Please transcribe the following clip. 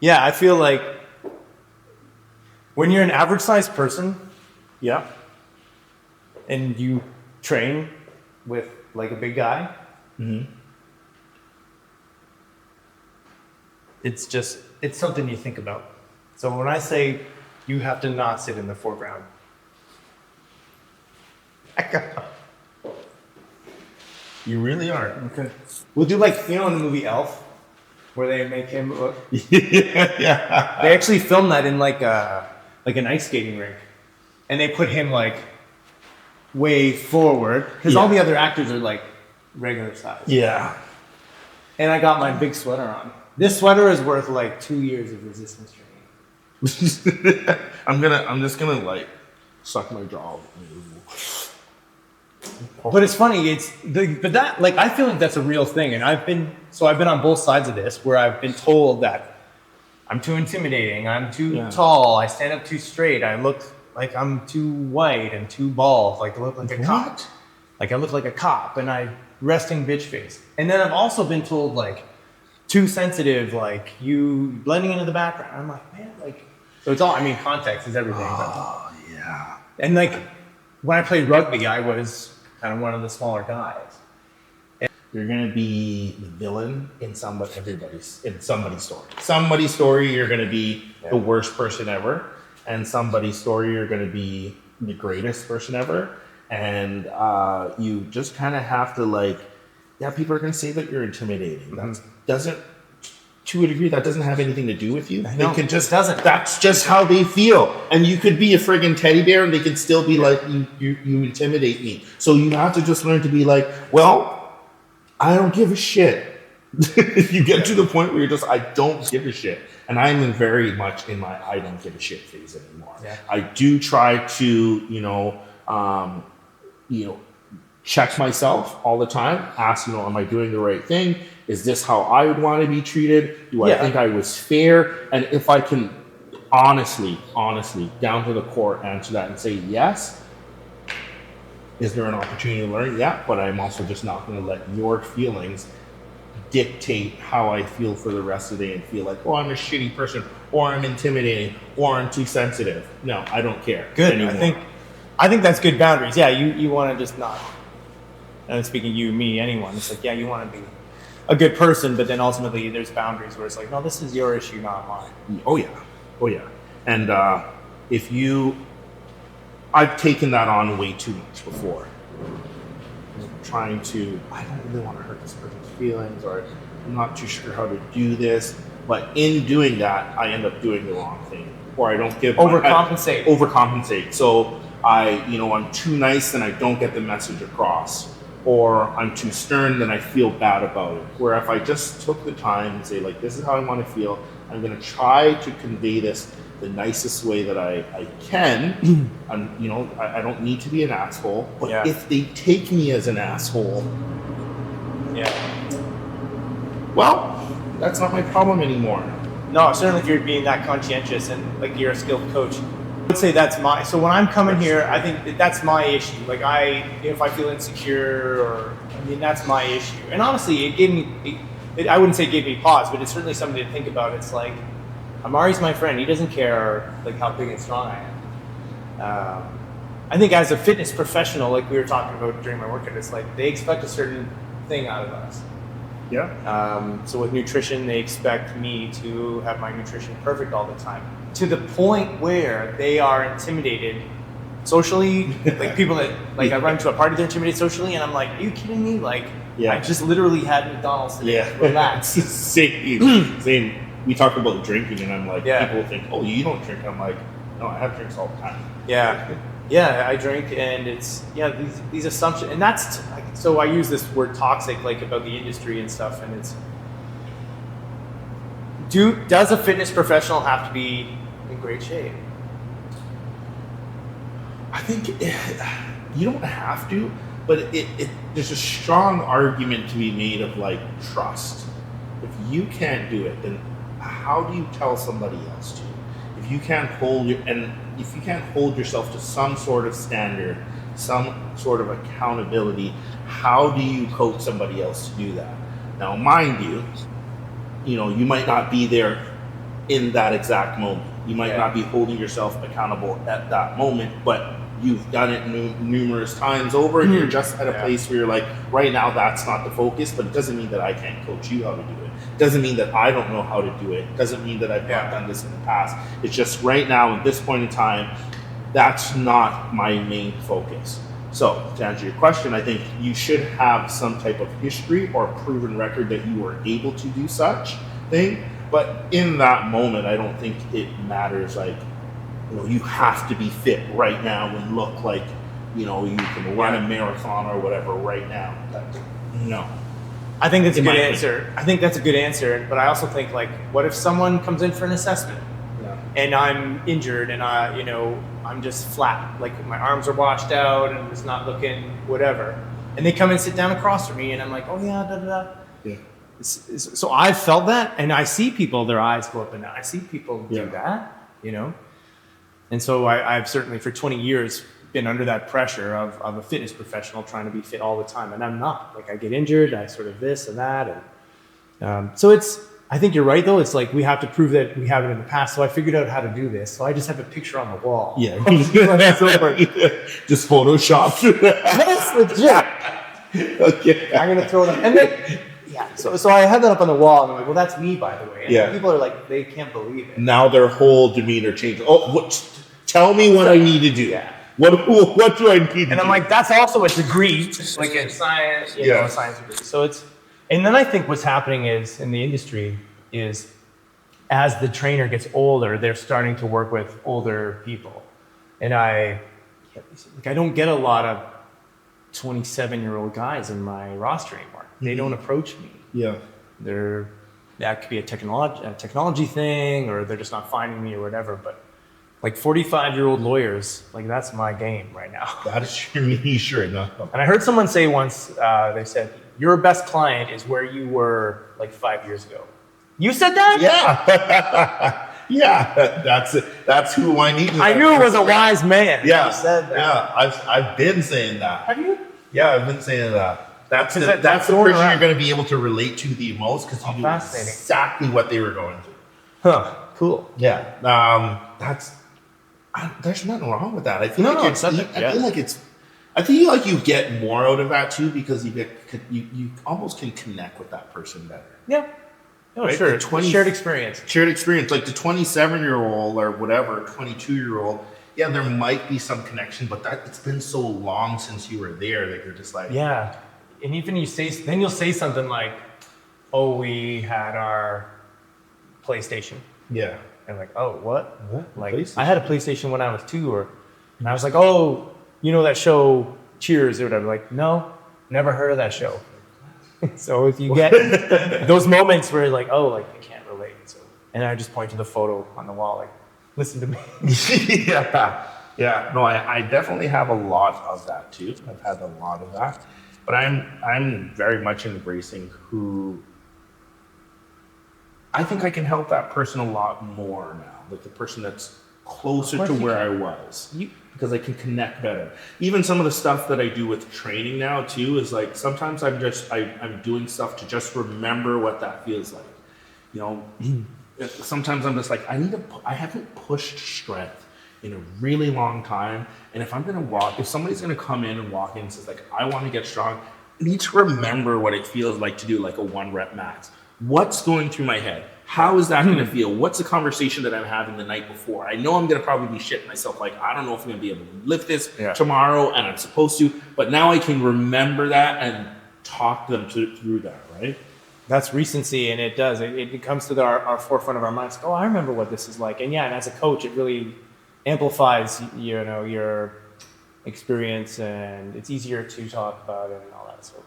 Yeah, I feel like when you're an average sized person, Yeah. and you train with like a big guy, it's something you think about. So when I say you have to not sit in the foreground, You really are. okay, we'll do like, you know, in the movie Elf, where they make him look. Yeah. They actually filmed that in like an ice skating rink, and they put him like way forward because all the other actors are like regular size. Yeah. And I got my big sweater on. This sweater is worth like 2 years of resistance training. I'm just gonna like suck my jaw. But it's funny. But that, like, I feel like that's a real thing, and I've been on both sides of this, where I've been told that I'm too intimidating, I'm too tall, I stand up too straight, I look like I'm too white and too bald, like I look like a cop. Like I look like a cop, and I resting bitch face. And then I've also been told like too sensitive, like you blending into the background. I'm like, man, like, so it's all, I mean, context is everything. Oh, yeah. And like when I played rugby, I was kind of one of the smaller guys. You're gonna be the villain in somebody's story. Somebody's story, you're gonna be the worst person ever, and somebody's story, you're gonna be the greatest person ever. And you just kind of have to like, yeah, people are gonna say that you're intimidating. That doesn't, to a degree, that doesn't have anything to do with you. No, they can just doesn't. That's just how they feel, and you could be a friggin' teddy bear, and they can still be like, you intimidate me. So you have to just learn to be like, well, I don't give a shit. You get to the point where you're just, I don't give a shit. And I'm very much in my I don't give a shit phase anymore. Yeah. I do try to, check myself all the time, ask, am I doing the right thing? Is this how I would want to be treated? Do I think I was fair? And if I can honestly, down to the core, answer that and say yes, is there an opportunity to learn? Yeah, but I'm also just not going to let your feelings dictate how I feel for the rest of the day and feel like, oh, I'm a shitty person, or I'm intimidating, or I'm too sensitive. No, I don't care. Good. Anymore. I think that's good boundaries. Yeah, you want to just not. And speaking you, me, anyone, it's like, yeah, you want to be a good person, but then ultimately there's boundaries where it's like, no, this is your issue, not mine. Oh yeah. And I've taken that on way too much before. Trying to, I don't really want to hurt this person's feelings, or I'm not too sure how to do this. But in doing that, I end up doing the wrong thing, or I don't give overcompensate. So I'm too nice, then I don't get the message across, or I'm too stern, then I feel bad about it. Where if I just took the time and say, like, this is how I want to feel, I'm going to try to convey this the nicest way that I can. I don't need to be an asshole, but if they take me as an asshole, well, that's not my problem anymore. No, certainly if you're being that conscientious and like you're a skilled coach, I would say so when I'm coming here, I think that's my issue. Like if I feel insecure, that's my issue. And honestly, it gave me, I wouldn't say it gave me pause, but it's certainly something to think about. It's like, Amari's my friend. He doesn't care like how big and strong I am. I think as a fitness professional, like we were talking about during my workout, it's like they expect a certain thing out of us. Yeah. So with nutrition, they expect me to have my nutrition perfect all the time, to the point where they are intimidated socially. Like people that I run to a party, they're intimidated socially, and I'm like, are you kidding me? Like, I just literally had McDonald's today. Yeah. Relax. Same. We talk about drinking, and I'm like, people think, oh, you don't drink. I'm like, no, I have drinks all the time. Yeah, I drink, and it's these assumptions, and that's so I use this word toxic like about the industry and stuff, and it's does a fitness professional have to be in great shape? I think you don't have to, but there's a strong argument to be made of like trust. If you can't do it, then how do you tell somebody else to? If you can't hold yourself to some sort of standard, some sort of accountability, how do you coach somebody else to do that? Now, mind you, you might not be there in that exact moment. You might not be holding yourself accountable at that moment, but you've done it numerous times over, and you're just at a place where you're like, right now that's not the focus, but it doesn't mean that I can't coach you how to do it. It doesn't mean that I don't know how to do it. It doesn't mean that I've not done this in the past. It's just right now at this point in time, that's not my main focus. So to answer your question, I think you should have some type of history or proven record that you were able to do such thing. But in that moment, I don't think it matters. Like, you have to be fit right now and look like, you can run a marathon or whatever right now. No. I think that's a good answer. I think that's a good answer. But I also think, like, what if someone comes in for an assessment and I'm injured and I'm just flat, like my arms are washed out and it's not looking whatever, and they come and sit down across from me and I'm like, oh yeah, da da da. Yeah. So I've felt that, and I see people, their eyes go up and down. I see people do that, and so I've certainly for 20 years been under that pressure of a fitness professional trying to be fit all the time, and I'm not. Like, I get injured, I sort of this and that, and so I think you're right, though. It's like we have to prove that we have it in the past. So I figured out how to do this. So I just have a picture on the wall. Yeah. Just Photoshop. That's legit. Okay. I'm going to throw them. And then, so I had that up on the wall. And I'm like, well, that's me, by the way. And people are like, they can't believe it. Now their whole demeanor changed. Oh, tell me what I need to do. Yeah. What do I need to do? And I'm like, that's also a degree, like in science, a science degree. So and then I think what's happening is in the industry is as the trainer gets older, they're starting to work with older people. And I don't get a lot of 27-year-old guys in my roster anymore. They don't approach me. Yeah. That could be a technology thing, or they're just not finding me or whatever. But like 45-year-old lawyers, like that's my game right now. That is your niche right now. And I heard someone say once, they said, your best client is where you were like 5 years ago. You said that? Yeah. Yeah. That's it. That's who I need. I knew it was a wise man. Yeah. You said that. Yeah. I've been saying that. Have you? Yeah, I've been saying that. That's the person you're going to be able to relate to the most, because you knew exactly what they were going through. Huh. Cool. Yeah. There's nothing wrong with that. I feel I feel like you get more out of that too, because you almost can connect with that person better. Yeah. No, right? Sure. Shared experience. Shared experience. Like the 27-year-old or whatever, 22-year-old. Yeah, there might be some connection, but it's been so long since you were there that you're just like, yeah. And even you'll say something like, "Oh, we had our PlayStation." Yeah. And like, oh, what? Like, I had a PlayStation when I was 2, and I was like, oh, you know that show Cheers or whatever? Like, no, never heard of that show. So if you get those moments where you're like, oh, like I can't relate. So, and I just point to the photo on the wall, like, listen to me. Yeah. No, I definitely have a lot of that too. I've had a lot of that, but I'm very much embracing who I think I can help that person a lot more now. Like the person that's closer to where I was, because I can connect better. Even some of the stuff that I do with training now too is like, sometimes I'm doing stuff to just remember what that feels like. Sometimes I'm just like, I haven't pushed strength in a really long time. And if somebody's going to come in and walk in and says like, I want to get strong, I need to remember what it feels like to do like a 1 rep max. What's going through my head? How is that going to feel? What's the conversation that I'm having the night before? I know I'm going to probably be shitting myself. Like, I don't know if I'm going to be able to lift this tomorrow, and I'm supposed to, but now I can remember that and talk them through that, right? That's recency, and it does. It comes to our forefront of our minds. Oh, I remember what this is like. And yeah, and as a coach, it really amplifies, your experience, and it's easier to talk about it and all that. So